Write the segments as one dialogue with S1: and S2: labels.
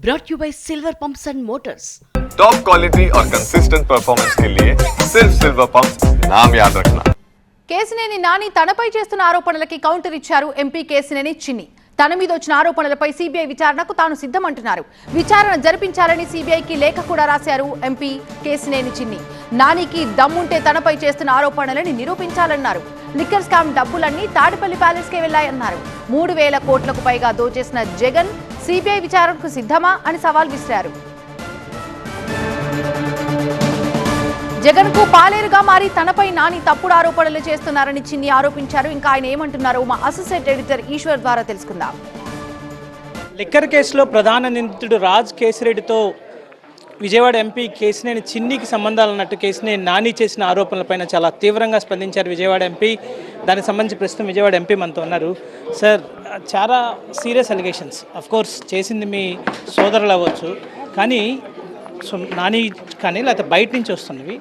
S1: brought you by Silver Pumps and Motors.
S2: Top quality और consistent performance के लिए सिर्फ सिल्वर पंप्स नाम याद रखना.
S3: కేసినేని నాని తనపై చేస్తున్న ఆరోపణలకి కౌంటర్ ఇచ్చారు ఎంపీ కేసినేని చిన్ని. తన మీద వచ్చిన ఆరోపణలపై సిబిఐ విచారణకు తాను సిద్ధమంటున్నారు. విచారణ జరిపించాలని సిబిఐకి లేఖ కూడా రాశారు ఎంపీ కేసినేని చిన్ని. నానికి దమ్ముంటే తనపై చేస్తున్న ఆరోపణలని నిరూపించాలన్నారు. లిక్కర్ స్కామ్ డబ్బులన్నీ తాడిపల్లి ప్యాలెస్కే వెళ్లాయన్నారు. 3,000 కోట్లకు పైగా దోచేసిన జగన్ సిబిఐ విచారణకు సిద్ధమా అని సవాల్ విసిరారు. జగన్ కు పాలేరుగా మారి తనపై నాని తప్పుడు ఆరోపణలు చేస్తున్నారని చిన్ని ఆరోపించారు. ఇంకా ఆయన ఏమంటున్నారో మా అసోసియేట్ ఎడిటర్ ఈశ్వర్ ద్వారా తెలుసుకుందాం.
S4: లిక్కర్ కేసులో ప్రధాన నిందితుడు రాజ్ కేసిరెడ్డితో విజయవాడ ఎంపీ కేసినేని చిన్నికి సంబంధాలున్నట్టు కేసినేని నాని చేసిన ఆరోపణలపైన చాలా తీవ్రంగా స్పందించారు విజయవాడ ఎంపీ. దానికి సంబంధించి ప్రస్తుతం విజయవాడ ఎంపీ మనతో ఉన్నారు. సార్, చాలా సీరియస్ అలిగేషన్స్. కోర్స్ చేసింది మీ సోదరులు అవ్వచ్చు, కానీ నాని కానీ లేకపోతే బయట నుంచి వస్తున్నవి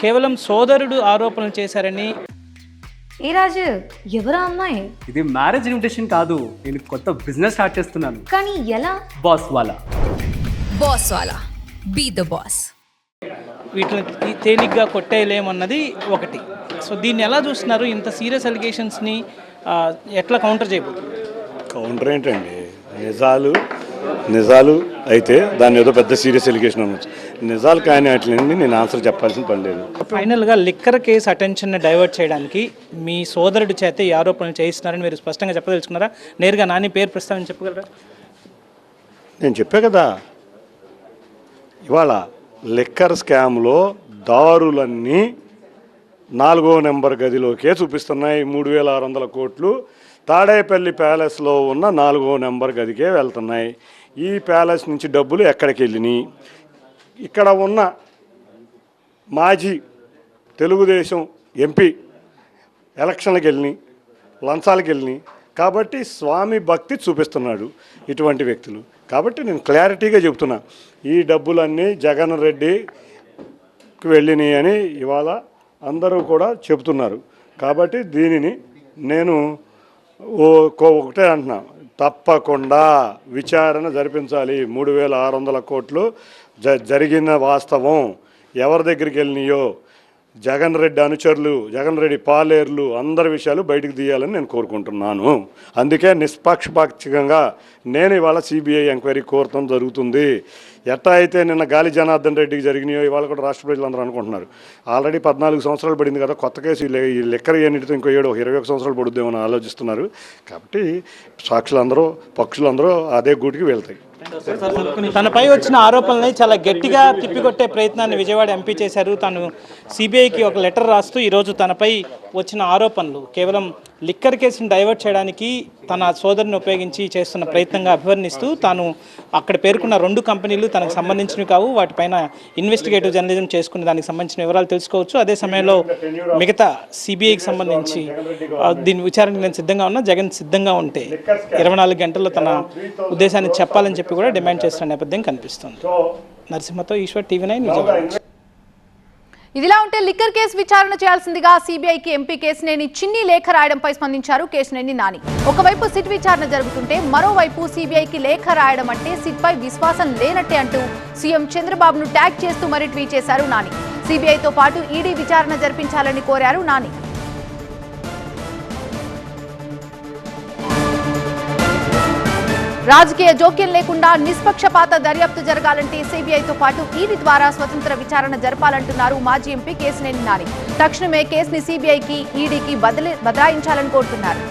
S4: కేవలం సోదరుడు ఆరోపణలు చేశారని.
S5: ఏ రాజు, ఎవరా అమ్మాయి?
S6: ఇది మ్యారేజ్ ఇన్విటేషన్ కాదు, నేను కొత్త బిజినెస్ స్టార్ట్ చేస్తున్నాను.
S5: కానీ ఎలా?
S6: బాస్ వాలా
S7: బీ ద బాస్.
S4: వీటిని తేలిగ్గా కొట్టేయలేమన్నది ఒకటి. సో దీన్ని ఎలా చూస్తున్నారు? ఇంత సీరియస్ అలిగేషన్స్ని ఎట్లా కౌంటర్ చేయబోతున్నారు?
S8: కౌంటర్ ఏంటండి, నిజాలు అయితే దాన్ని ఏదో పెద్ద సీరియస్ ఎలిగేషన్ అనొచ్చు. నిజాలు కానీ అట్లండి నేను ఆన్సర్ చెప్పాల్సిన పని లేదు.
S4: ఫైనల్గా లిక్కర్ కేసు అటెన్షన్ని డైవర్ట్ చేయడానికి మీ సోదరుడి చేత ఈ ఆరోపణలు చేయిస్తున్నారని మీరు స్పష్టంగా చెప్పదలుచుకున్నారా? నేరుగా నాని పేరు ప్రస్తావన చెప్పగలరా?
S8: నేను చెప్పా కదా, ఇవాళ లిక్కర్ స్కామ్లో దారులన్నీ 4వ నెంబర్ గదిలోకే చూపిస్తున్నాయి. 3,600 కోట్లు తాడేపల్లి ప్యాలెస్లో ఉన్న 4వ నెంబర్ గదికే వెళ్తున్నాయి. ఈ ప్యాలెస్ నుంచి డబ్బులు ఎక్కడికి వెళ్ళినాయి? ఇక్కడ ఉన్న మాజీ తెలుగుదేశం ఎంపీ ఎలక్షన్లకు వెళ్ళినాయి, లంచాలకు వెళ్ళినాయి. కాబట్టి స్వామి భక్తి చూపిస్తున్నాడు ఇటువంటి వ్యక్తులు. కాబట్టి నేను క్లారిటీగా చెప్తున్నా, ఈ డబ్బులన్నీ జగన్ రెడ్డికి వెళ్ళినాయి అని ఇవాళ అందరూ కూడా చెబుతున్నారు. కాబట్టి దీనిని నేను ఒకటే అంటున్నా, తప్పకుండా విచారణ జరిపించాలి. 3,600 కోట్లు జరిగిన వాస్తవం, ఎవరి దగ్గరికి వెళ్ళినాయో జగన్ రెడ్డి అనుచరులు, జగన్ రెడ్డి పాలేర్లు అందరి విషయాలు బయటకు తీయాలని నేను కోరుకుంటున్నాను. అందుకే నిష్పక్షపాతంగా నేను ఇవాళ సిబిఐ ఎంక్వైరీ కోరటం జరుగుతుంది. ఎట్లా అయితే నిన్న గాలి జనార్దన్ రెడ్డికి జరిగినాయో ఇవాళ కూడా రాష్ట్ర ప్రజలందరూ అనుకుంటున్నారు. ఆల్రెడీ 14 సంవత్సరాలు పడింది కదా, కొత్త కేసు ఈ లెక్కర్ ఎన్నిటితో ఇంకో 21 సంవత్సరాలు పడుద్దేమని ఆలోచిస్తున్నారు. కాబట్టి సాక్షులందరూ పక్షులందరూ అదే గూటికి వెళ్తాయి.
S4: తనపై వచ్చిన ఆరోపణల్ని చాలా గట్టిగా తిప్పికొట్టే ప్రయత్నాన్ని విజయవాడ ఎంపీ చేశారు. తాను సిబిఐకి ఒక లెటర్ రాస్తూ ఈరోజు తనపై వచ్చిన ఆరోపణలు కేవలం లిక్కర్ కేసును డైవర్ట్ చేయడానికి తన సోదరుని ఉపయోగించి చేస్తున్న ప్రయత్నంగా అభివర్ణిస్తూ తాను అక్కడ పేర్కొన్న 2 కంపెనీలు తనకు సంబంధించినవి కావు, వాటిపైన ఇన్వెస్టిగేటివ్ జర్నలిజం చేసుకుని దానికి సంబంధించిన వివరాలు తెలుసుకోవచ్చు. అదే సమయంలో మిగతా సిబిఐకి సంబంధించి దీని విచారణకు నేను సిద్ధంగా ఉన్నా, జగన్ సిద్ధంగా ఉంటే 24 గంటల్లో తన ఉద్దేశాన్ని చెప్పాలని చెప్పి కూడా డిమాండ్ చేస్తున్న నేపథ్యం కనిపిస్తుంది. నరసింహతో ఈశ్వర్, TV9 విజయవాడ.
S3: ఇదిలా ఉంటే లిక్కర్ కేసు విచారణ చేయాల్సిందిగా సిబిఐకి ఎంపీ కేసినేని చిన్ని లేఖ రాయడంపై స్పందించారు కేసినేని నాని. ఒకవైపు సిట్ విచారణ జరుగుతుంటే మరోవైపు సిబిఐకి లేఖ రాయడం అంటే సిట్ పై విశ్వాసం లేనట్టే అంటూ సీఎం చంద్రబాబును ట్యాగ్ చేస్తూ మరీ ట్వీట్ చేశారు నాని. సిబిఐతో పాటు ఈడీ విచారణ జరిపించాలని కోరారు నాని. రాజకీయ జోక్యం లేకుండా నిష్పక్షపాత దర్యాప్తు జరగాలంటే సిబిఐతో పాటు ఈడీ ద్వారా స్వతంత్ర విచారణ జరపాలంటున్నారు మాజీ ఎంపీ కేసినేని నాని. తక్షణమే కేసుని సిబిఐకి, ఈడీకి బదలాయించాలని కోరుతున్నారు.